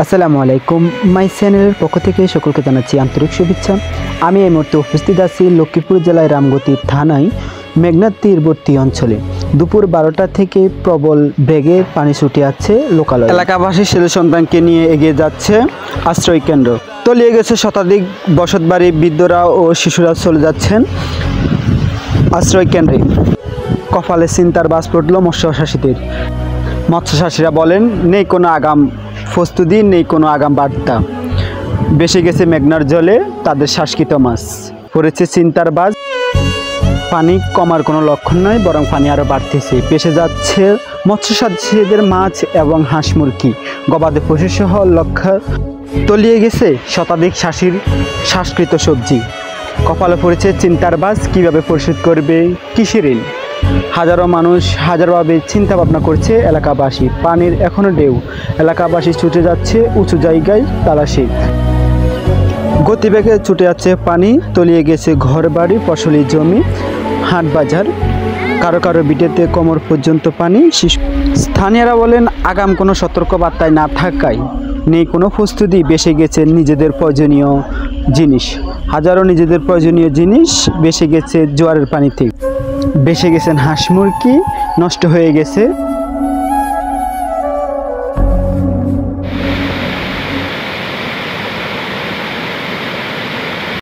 আসসালামু আলাইকুম। মাই চ্যানেলের পক্ষ থেকে সকলকে জানাচ্ছি আন্তরিক শুভেচ্ছা। আমি এই মুহূর্তে উপস্থিত আছি লক্ষ্মীপুর জেলায় রামগতি থানায় মেঘনা তীরবর্তী অঞ্চলে। দুপুর 12টা থেকে প্রবল বেগে পানি ছুটে আছে লোকালয়ে। এলাকাবাসী ছেলে সন্তানকে নিয়ে এগিয়ে যাচ্ছে আশ্রয় কেন্দ্র। তলিয়ে গেছে শতাধিক বসতবাড়ি, বৃদ্ধরা ও শিশুরা চলে যাচ্ছেন আশ্রয় কেন্দ্রে। কপালে চিন্তার বাজ পড়ল মৎস্যচাষীদের। মৎস্যচাষীরা বলেন, নেই কোনো আগাম প্রস্তুতি, নেই কোনো আগাম বার্তা। বেশি গেছে মেঘনার জলে তাদের শ্বাসকৃত মাছ। পড়েছে চিন্তার বাজ। পানি কমার কোনো লক্ষণ নয়, বরং পানি আরও বাড়তেছে। বেসে যাচ্ছে মৎস্যচাষীদের মাছ এবং হাঁস মুরগি, গবাদি পশুসহ লক্ষ্য। তলিয়ে গেছে শতাধিক চাষির শ্বাসকৃত সবজি। কপালে পড়েছে চিন্তার বাজ। কীভাবে পরিশোধ করবে কৃষি ঋণ? হাজারো মানুষ হাজারভাবে চিন্তা ভাবনা করছে এলাকাবাসী। পানির এখনও ঢেউ। এলাকাবাসী ছুটে যাচ্ছে উঁচু জায়গায় তালাশি। গতিবেগে ছুটে যাচ্ছে পানি। তলিয়ে গেছে ঘর বাড়ি, ফসলি জমি, হাট বাজার। কারো কারো বিটেতে কোমর পর্যন্ত পানি। স্থানীয়রা বলেন, আগাম কোনো সতর্কবার্তায় না থাকায় নেই কোনো প্রস্তুতি। বেসে গেছে নিজেদের প্রয়োজনীয় জিনিস। হাজারো নিজেদের প্রয়োজনীয় জিনিস বেসে গেছে জোয়ারের পানিতে। বেসে গেছেন হাঁস মুরগি, নষ্ট হয়ে গেছে